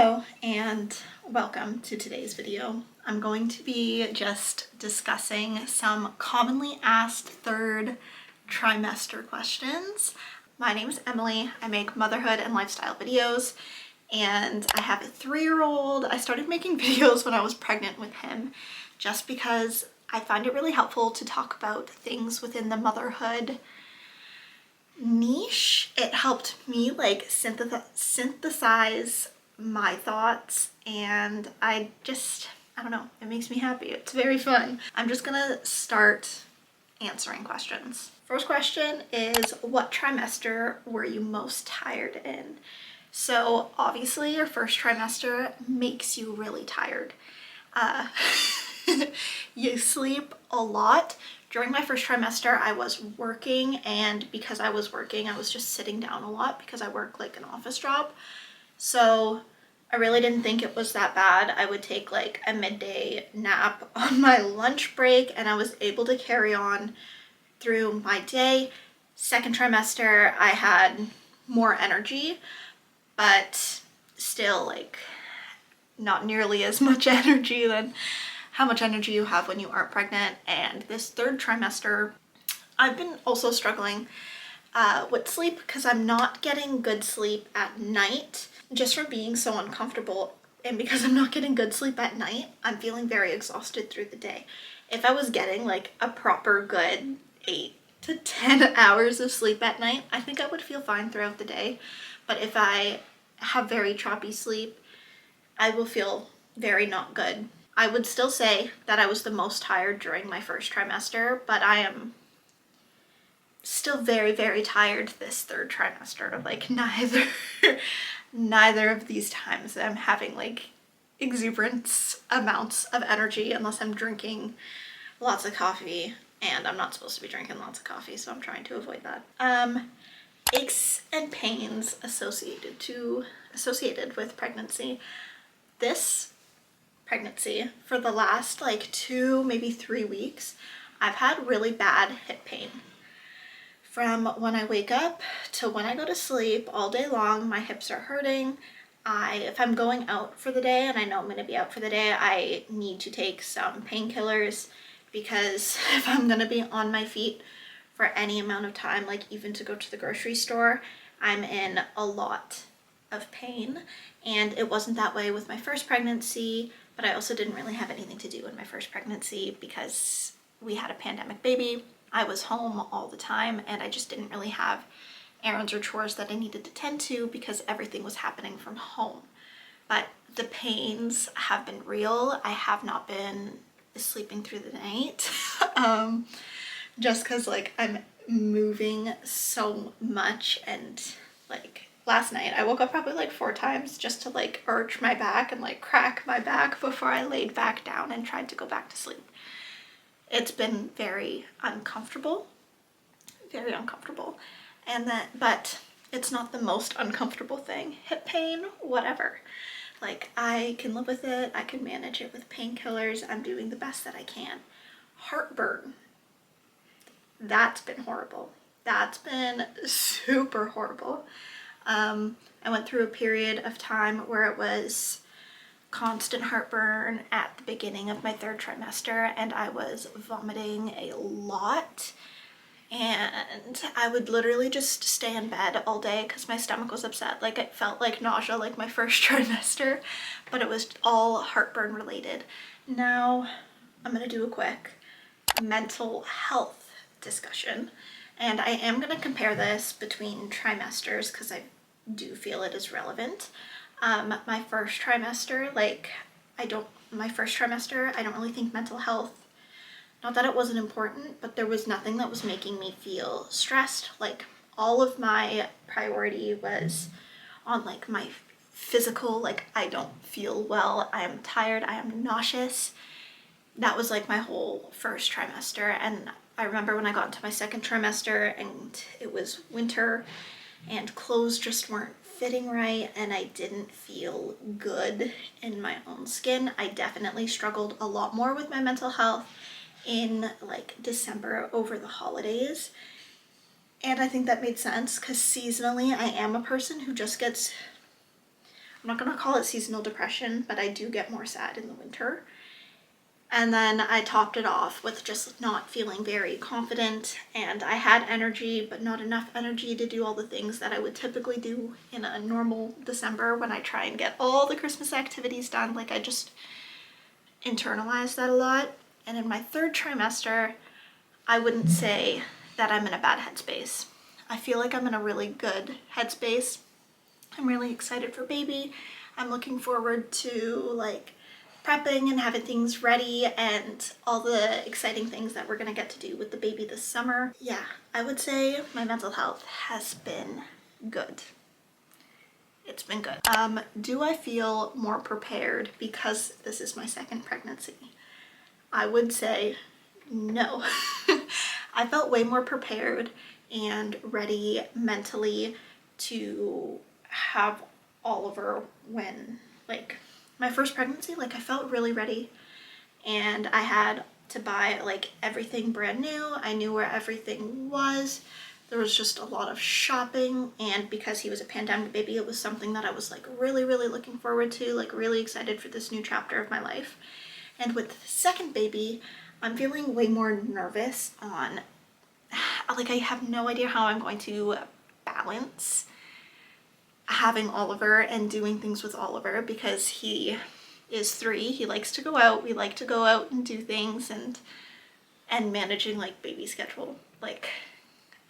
Hello and welcome to today's video. I'm going to be just discussing some commonly asked third trimester questions. My name is Emily. I make motherhood and lifestyle videos and I have a 3-year-old. I started making videos when I was pregnant with him just because I find it really helpful to talk about things within the motherhood niche. It helped me like synthesize my thoughts and I don't know, it makes me happy. It's very fun. I'm just gonna start answering questions. First question is, what trimester were you most tired in? So obviously your first trimester makes you really tired. You sleep a lot. During my first trimester, I was working, and because I was working, I was just sitting down a lot because I work like an office job. So I really didn't think it was that bad. I would take like a midday nap on my lunch break and I was able to carry on through my day. Second trimester, I had more energy, but still like not nearly as much energy than how much energy you have when you aren't pregnant. And this third trimester, I've been also struggling with sleep because I'm not getting good sleep at night just from being so uncomfortable. And because I'm not getting good sleep at night, I'm feeling very exhausted through the day. If I was getting like a proper good 8 to 10 hours of sleep at night, I think I would feel fine throughout the day. But if I have very choppy sleep, I will feel very not good. I would still say that I was the most tired during my first trimester, but I am still very, very tired this third trimester. Like neither of these times I'm having like exuberant amounts of energy unless I'm drinking lots of coffee, and I'm not supposed to be drinking lots of coffee, so I'm trying to avoid that. Aches and pains associated with pregnancy. This pregnancy, for the last like 2, maybe 3 weeks, I've had really bad hip pain. From when I wake up to when I go to sleep all day long, my hips are hurting. If I'm going out for the day and I know I'm going to be out for the day, I need to take some painkillers because if I'm going to be on my feet for any amount of time, like even to go to the grocery store, I'm in a lot of pain. And it wasn't that way with my first pregnancy, but I also didn't really have anything to do in my first pregnancy because we had a pandemic baby. I was home all the time and I just didn't really have errands or chores that I needed to tend to because everything was happening from home. But the pains have been real. I have not been sleeping through the night just because like I'm moving so much, and like last night I woke up probably like 4 times just to like arch my back and like crack my back before I laid back down and tried to go back to sleep. It's been very uncomfortable, but it's not the most uncomfortable thing. Hip pain, whatever. Like I can live with it, I can manage it with painkillers, I'm doing the best that I can. Heartburn, that's been horrible. That's been super horrible. I went through a period of time where it was constant heartburn at the beginning of my third trimester, and I was vomiting a lot, and I would literally just stay in bed all day because my stomach was upset. Like it felt like nausea like my first trimester, but it was all heartburn related. Now I'm gonna do a quick mental health discussion, and I am going to compare this between trimesters because I do feel it is relevant. My first trimester, I don't really think mental health, not that it wasn't important, but there was nothing that was making me feel stressed. Like all of my priority was on like my physical, like I don't feel well, I am tired, I am nauseous. That was like my whole first trimester. And I remember when I got into my second trimester and it was winter and clothes just weren't fitting right and I didn't feel good in my own skin. I definitely struggled a lot more with my mental health in like December over the holidays. And I think that made sense because seasonally I am a person who just gets I'm not gonna call it seasonal depression, but I do get more sad in the winter. And then I topped it off with just not feeling very confident, and I had energy, but not enough energy to do all the things that I would typically do in a normal December when I try and get all the Christmas activities done. Like, I just internalized that a lot. And in my third trimester, I wouldn't say that I'm in a bad headspace. I feel like I'm in a really good headspace. I'm really excited for baby. I'm looking forward to like prepping and having things ready and all the exciting things that we're gonna get to do with the baby this summer. Yeah, I would say my mental health has been good. It's been good. Do I feel more prepared because this is my second pregnancy? I would say no. I felt way more prepared and ready mentally to have Oliver when, like, my first pregnancy, like, I felt really ready, and I had to buy like everything brand new. I knew where everything was. There was just a lot of shopping, and because he was a pandemic baby, it was something that I was like really looking forward to, like really excited for this new chapter of my life. And with the second baby, I'm feeling way more nervous on, like, I have no idea how I'm going to balance having Oliver and doing things with Oliver, because he is 3. He likes to go out. We like to go out and do things, and managing like baby schedule. Like,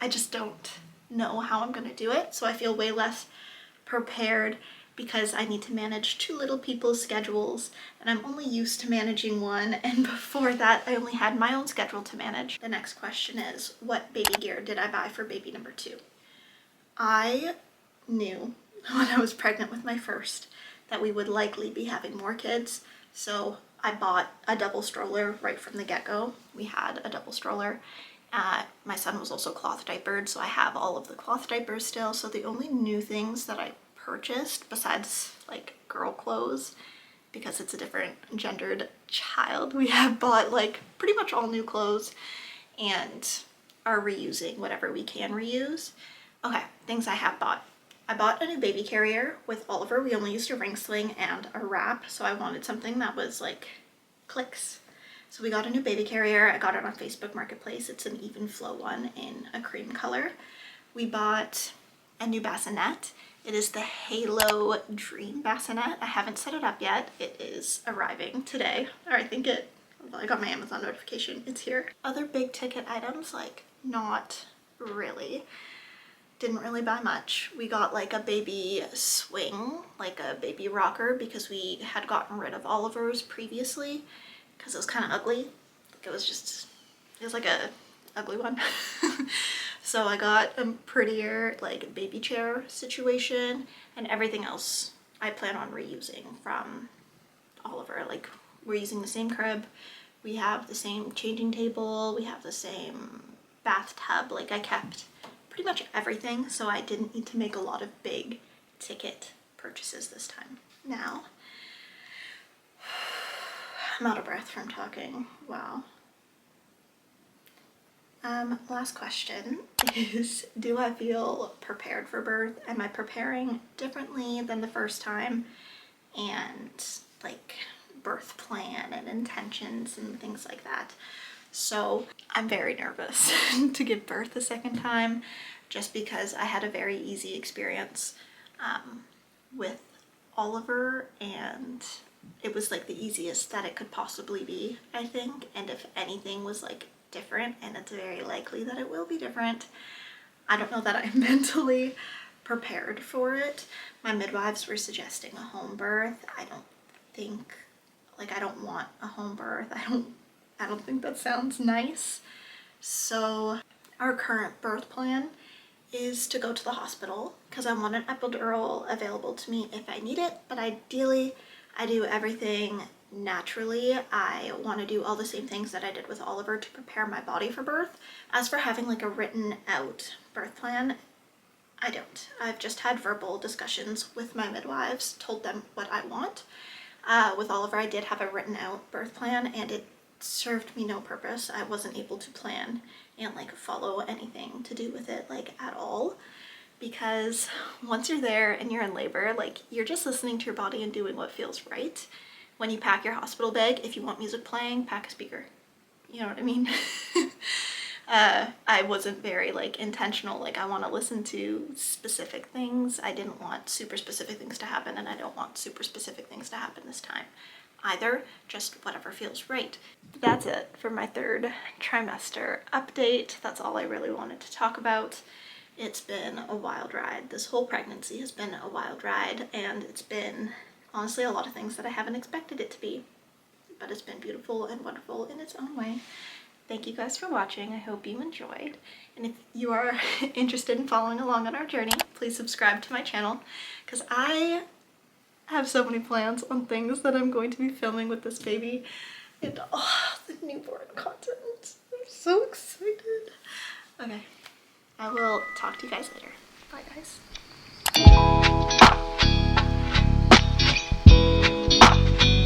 I just don't know how I'm gonna do it. So I feel way less prepared because I need to manage 2 little people's schedules, and I'm only used to managing one, and before that I only had my own schedule to manage. The next question is, what baby gear did I buy for baby number 2? I knew when I was pregnant with my first that we would likely be having more kids, so I bought a double stroller right from the get-go. We had a double stroller. My son was also cloth diapered, so I have all of the cloth diapers still. So the only new things that I purchased, besides like girl clothes, because it's a different gendered child, we have bought like pretty much all new clothes and are reusing whatever we can reuse. Okay, things I have bought. I bought a new baby carrier with Oliver. We only used a ring sling and a wrap, so I wanted something that was like clicks. So we got a new baby carrier. I got it on Facebook Marketplace. It's an even flow one in a cream color. We bought a new bassinet. It is the Halo Dream bassinet. I haven't set it up yet. It is arriving today, or I think I got my Amazon notification. It's here. Other big ticket items, like, not really. Didn't really buy much. We got like a baby swing, like a baby rocker, because we had gotten rid of Oliver's previously because it was kind of ugly. Like, it was like a ugly one. So I got a prettier like baby chair situation, and everything else I plan on reusing from Oliver. Like, we're using the same crib, we have the same changing table, we have the same bathtub. Like, I kept pretty much everything, so I didn't need to make a lot of big ticket purchases this time. Now, I'm out of breath from talking. Wow. Last question is, do I feel prepared for birth? Am I preparing differently than the first time? And like birth plan and intentions and things like that. So I'm very nervous to give birth a second time, just because I had a very easy experience with Oliver, and it was like the easiest that it could possibly be, I think. And if anything was like different, and it's very likely that it will be different, I don't know that I'm mentally prepared for it. My midwives were suggesting a home birth. I don't think, like, I don't want a home birth. I don't think that sounds nice. So our current birth plan is to go to the hospital because I want an epidural available to me if I need it, but ideally I do everything naturally. I want to do all the same things that I did with Oliver to prepare my body for birth. As for having like a written out birth plan, I don't. I've just had verbal discussions with my midwives, told them what I want. With Oliver, I did have a written out birth plan, and it served me no purpose. I wasn't able to plan and like follow anything to do with it like at all. because once you're there and you're in labor, like, you're just listening to your body and doing what feels right. When you pack your hospital bag, if you want music playing, pack a speaker. You know what I mean? I wasn't very like intentional, like I want to listen to specific things. I didn't want super specific things to happen, and I don't want super specific things to happen this time either, just whatever feels right. That's it for my third trimester update. That's all I really wanted to talk about. It's been a wild ride. This whole pregnancy has been a wild ride, and it's been honestly a lot of things that I haven't expected it to be, but it's been beautiful and wonderful in its own way. Thank you guys for watching. I hope you enjoyed. And if you are interested in following along on our journey, please subscribe to my channel, because I have so many plans on things that I'm going to be filming with this baby. And the newborn content. I'm so excited. Okay, I will talk to you guys later. Bye guys.